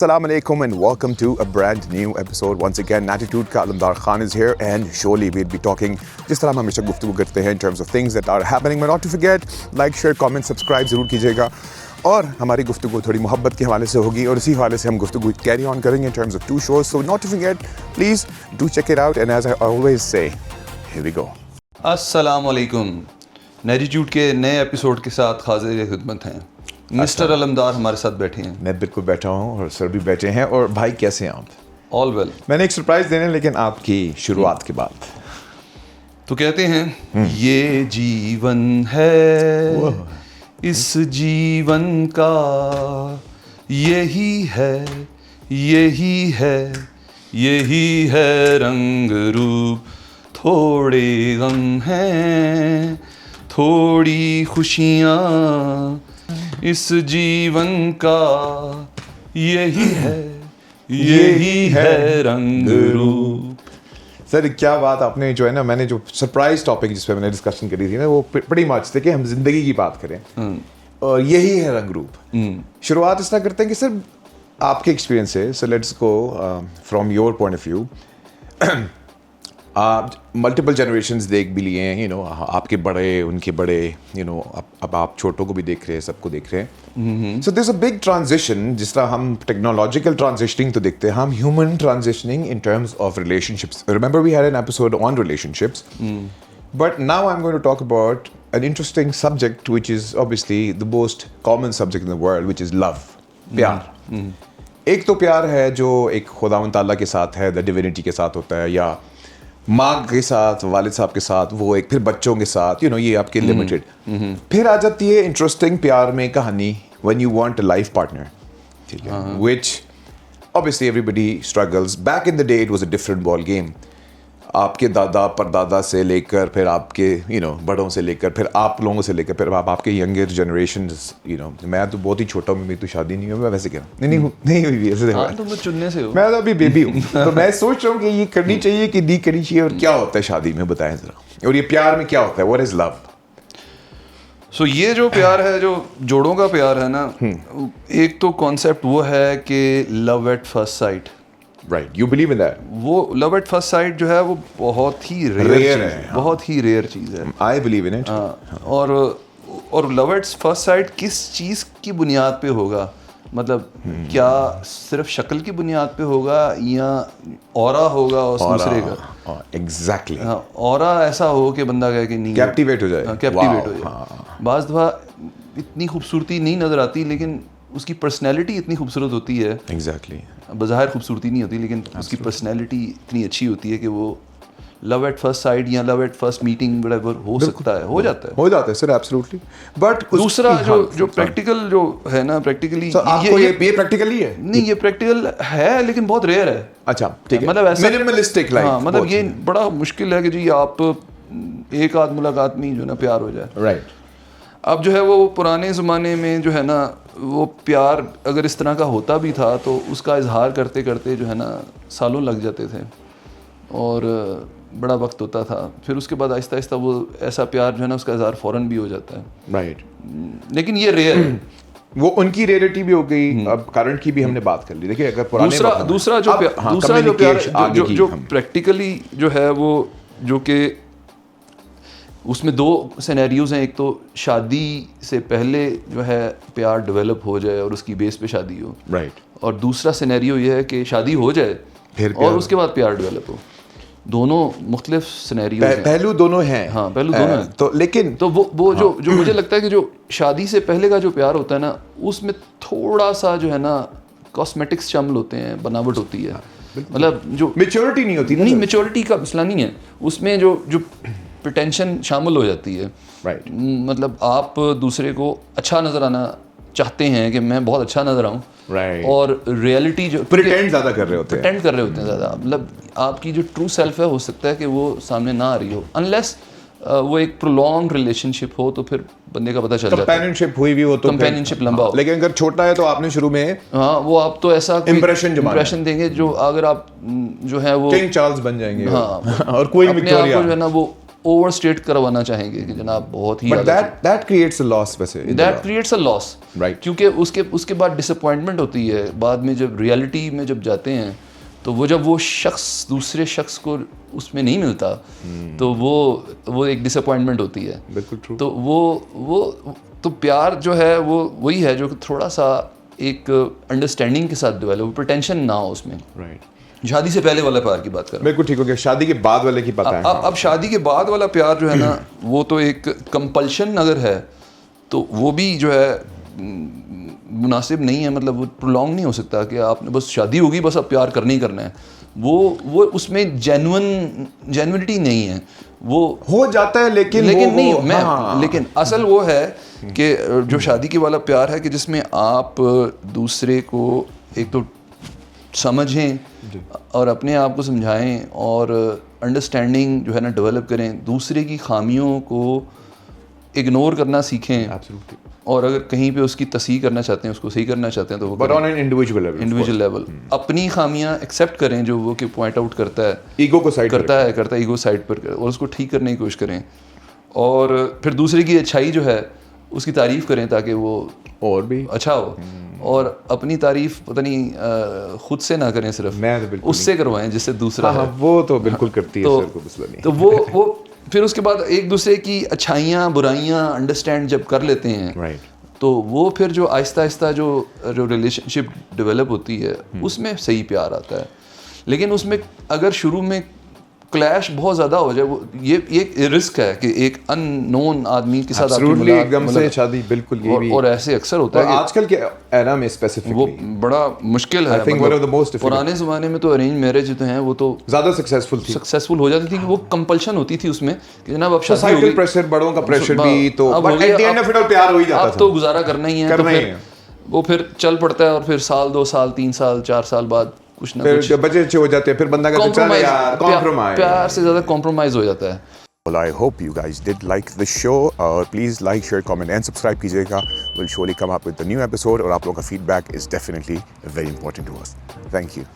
Assalamu alaikum and welcome to a brand new episode. Once again, Natitude ka Alamdar Khan is here and surely we'll be talking जिस तरह हम हमेशा गुफ्तगू करते हैं in terms of things that are happening. But not to forget, like, share, comment, subscribe ज़रूर कीजिएगा और हमारी गुफ्तगू थोड़ी मोहब्बत के हवाले से होगी और इसी हवाले से हम गुफ्तगू carry on करेंगे in terms of 2 shows. So not to forget, please do check it out and as I always say, here we go. अस्सलाम वालेकुम। नेटिट्यूड के नए एपिसोड के साथ हाजिर खिदमत हैं। मिस्टर अलमदार हमारे साथ बैठे हैं। मैं बिल्कुल बैठा हूँ और सर भी बैठे हैं। और भाई कैसे हैं आप? All well. मैंने एक सरप्राइज देना है लेकिन आपकी शुरुआत के बाद तो कहते हैं ये जीवन है, इस जीवन का यही है, यही है, यही है रंग रूप, थोड़े गम हैं, थोड़ी खुशियाँ, इस जीवन का यही है, यही है रंग रूप। सर क्या बात आपने जो है ना, मैंने जो सरप्राइज टॉपिक जिस पे मैंने डिस्कशन करी थी ना, वो pretty much देखिए हम जिंदगी की बात करें और यही है रंग रूप। शुरुआत इस तरह करते हैं कि सर आपके एक्सपीरियंस है, so let's go from your point of view. आप मल्टीपल जनरेशन्स देख भी लिए हैं, आपके बड़े उनके बड़े, अब आप छोटों को भी देख रहे हैं, सबको देख रहे हैं। So this a big transition, जिस तरह हम टेक्नोलॉजिकल ट्रांजिशनिंग तो देखते हैं, हम human transitioning in terms of relationships. Remember we had an episode on relationships, but now I am going to talk about an interesting subject which is obviously the most common subject in the world, which is love, प्यार। एक तो प्यार है जो एक खुदावंद ताला के साथ है, द डिविनिटी के साथ होता है, या माँ के साथ, वालिद साहब के साथ, वो एक, फिर बच्चों के साथ, ये आपके लिमिटेड। फिर आ जाती है इंटरेस्टिंग प्यार में कहानी, when you want a life partner, ठीक है, which obviously everybody struggles. Back in the day it was a different ball game. आपके दादा परदादा से लेकर फिर आपके बड़ों से लेकर फिर आप लोगों से लेकर फिर आपके यंगर जनरेशन, मैं तो बहुत ही छोटा हूँ, मेरी तो शादी नहीं हुई, मैं वैसे क्या नहीं हुई ऐसे। तुम चुनने से हो, मैं तो अभी बेबी हूँ। तो मैं सोच रहा हूँ कि ये करनी चाहिए कि नहीं करनी चाहिए, और क्या होता है शादी में, बताएं जरा, और ये प्यार में क्या होता है, व्हाट इज लव? सो ये जो प्यार है, जो जोड़ों का प्यार है ना, एक तो कॉन्सेप्ट वो है कि love at first sight. Right, you believe in that? वो लव एट फर्स्ट साइट जो है वो बहुत ही रेयर है, बहुत ही रेयर चीज़ है। I believe in it. और लव एट फर्स्ट साइट किस चीज़ की बुनियाद पे होगा? मतलब क्या सिर्फ शक्ल की बुनियाद पे होगा या ऑरा होगा उस दूसरे का? एग्जैक्टली। ऑरा ऐसा हो कि बंदा कहे कि नहीं, कैप्टिवेट हो जाए, कैप्टिवेट हो जाए। बाज़ दफ़ा इतनी खूबसूरती नहीं नज़र आती लेकिन उसकी पर्सनैलिटी इतनी खूबसूरत होती है। एग्जैक्टली। बज़ाहिर खूबसूरती नहीं होती लेकिन उसकी पर्सनैलिटी इतनी अच्छी होती है कि वो लव एट फर्स्ट साइट या love at first meeting whatever हो सकता है, हो जाता है सर, एब्सोल्युटली। बट दूसरा जो प्रैक्टिकल जो है ना, प्रैक्टिकली ये प्रैक्टिकली है नहीं, ये प्रैक्टिकल है लेकिन बहुत रेयर है। अच्छा, ठीक है, मतलब ऐसा मिनिमलिस्टिक लाइफ। हाँ, मतलब ये बड़ा मुश्किल है कि जी आप एक आध मुलाकात में जो ना प्यार हो जाए। राइट। अब जो है वो पुराने ज़माने में जो है ना, वो प्यार अगर इस तरह का होता भी था तो उसका इजहार करते करते जो है ना सालों लग जाते थे और बड़ा वक्त होता था। फिर उसके बाद आहिस्ता आहिस्ता वो ऐसा प्यार जो है ना उसका इजहार फ़ौरन भी हो जाता है। राइट। लेकिन ये रेयर है। वो उनकी रेयरिटी भी हो गई, अब करंट की भी हमने बात कर ली। देखिए अगर पुराने दूसरा जो प्यार जो प्रैक्टिकली जो है वो, जो कि उसमें 2 सिनेरियोज़ हैं। एक तो शादी से पहले जो है प्यार डेवलप हो जाए और उसकी बेस पे शादी हो, राइट। और दूसरा सिनेरियो ये है कि शादी हो जाए फिर और उसके बाद प्यार डेवलप हो। दोनों मुख्तलिफ सिनेरियो हैं, पहलू दोनों हैं। हाँ, पहलू दोनों हैं। तो लेकिन तो वो जो मुझे लगता है कि जो शादी से पहले का जो प्यार होता है ना, उसमें थोड़ा सा जो है ना कॉस्मेटिक्स शामिल होते हैं, बनावट होती है। मतलब जो मैच्योरिटी नहीं होती, नहीं, मैच्योरिटी का मसला नहीं है उसमें, जो प्रिटेंशन शामिल हो जाती है। राइट। मतलब आप दूसरे को अच्छा नज़र आना चाहते हैं कि मैं बहुत अच्छा नज़र आऊँ, राइट, और रियलिटी जो प्रिटेंड ज़्यादा कर रहे होते हैं, प्रिटेंड कर रहे होते हैं ज़्यादा। मतलब आपकी जो ट्रू सेल्फ है हो सकता है कि वो सामने ना आ रही हो, अनलेस वो एक प्रोलॉन्ग रिलेशनशिप हो तो फिर बंदे का पता चल जाता है। कंपेनियनशिप हुई भी हो तो कंपेनियनशिप लंबा हो। लेकिन अगर छोटा है तो आपने शुरू में वो आप तो ऐसा इंप्रेशन देंगे जो अगर आप जो है वो किंग चार्ल्स बन जाएंगे। हाँ, और कोई विक्टोरिया जो है ना वो اوور اسٹیٹ کروانا چاہیں گے کہ جناب بہت ہی But that creates a loss ویسے. That creates a loss. Right. کیونکہ اس کے بعد ڈس اپوائنٹمنٹ ہوتی ہے بعد میں جب ریالٹی میں جب جاتے ہیں تو وہ جب وہ شخص دوسرے شخص کو اس میں نہیں ملتا تو وہ ایک ڈس اپوائنٹمنٹ ہوتی ہے. بالکل ٹرو. تو وہ تو پیار جو ہے وہ وہی ہے جو تھوڑا سا ایک انڈرسٹینڈنگ کے ساتھ ڈیولپ, پریٹینشن نہ ہو اس میں. رائٹ. شادی سے پہلے والا پیار کی بات کر رہا ہوں. بالکل ٹھیک ہو گیا. شادی کے بعد والے کی پتہ ہے. اب شادی کے بعد والا پیار جو ہے نا وہ تو ایک کمپلشن اگر ہے تو وہ بھی جو ہے مناسب نہیں ہے. مطلب وہ پرولونگ نہیں ہو سکتا کہ آپ نے بس شادی ہوگی بس اب پیار کرنا ہی کرنا ہے. وہ اس میں جینوینٹی نہیں ہے. وہ ہو جاتا ہے لیکن نہیں لیکن اصل وہ ہے کہ جو شادی کے والا پیار ہے کہ جس میں آپ دوسرے کو ایک تو سمجھیں اور اپنے آپ کو سمجھائیں اور انڈرسٹینڈنگ جو ہے نا ڈیولپ کریں, دوسرے کی خامیوں کو اگنور کرنا سیکھیں. اور اگر کہیں پہ اس کی تصحیح کرنا چاہتے ہیں, اس کو صحیح کرنا چاہتے ہیں تو but on an individual level اپنی خامیاں ایکسیپٹ کریں جو وہ کہ پوائنٹ آؤٹ کرتا ہے, ایگو کو سائڈ کرتا ہے ایگو سائڈ پر, اور اس کو ٹھیک کرنے کی کوشش کریں. اور پھر دوسرے کی اچھائی جو ہے اس کی تعریف کریں تاکہ وہ اور بھی اچھا ہو. اور اپنی تعریف پتہ نہیں خود سے نہ کریں, صرف اس سے کروائیں جس سے دوسرا ہے. وہ تو بالکل کرتی ہے. تو وہ پھر اس کے بعد ایک دوسرے کی اچھائیاں برائیاں انڈرسٹینڈ جب کر لیتے ہیں تو وہ پھر جو آہستہ آہستہ جو ریلیشن شپ ڈیولپ ہوتی ہے اس میں صحیح پیار آتا ہے. لیکن اس میں اگر شروع میں کلیش بہت زیادہ ہو جائے, وہ یہ ایک رسک ہے کہ ایک ان نون آدمی کے ساتھ ایک دم سے شادی, بالکل یہ بھی, اور ایسے اکثر ہوتا ہے آج کل کے ایرا میں اسپیسیفکلی وہ بڑا مشکل ہے. پرانے زمانے میں تو ارینج میرج جو ہیں وہ تو زیادہ سکسیسفل ہو جاتی تھی کہ وہ کمپلشن ہوتی تھی اس میں کہ جناب اب شادی ہو گئی, پریشر, بڑوں کا پریشر بھی, تو but at the end of it پیار ہو ہی جاتا تھا. اب تو گزارا کرنا ہی ہے, تو پھر وہ پھر چل پڑتا ہے. اور پھر سال 2 سال 3 سال 4 سال بعد کچھ نہ کچھ بچے اچھے ہو جاتے ہیں, پھر بندہ کہتا ہے چل یار کمپرومائز, پیار سے زیادہ کمپرومائز ہو جاتا ہے. Well, I hope you guys did like the show. Please like, share, comment and subscribe کیجیے گا. We'll surely come up with a new episode, اور آپ لوگوں کا feedback is definitely very important to us. Thank you.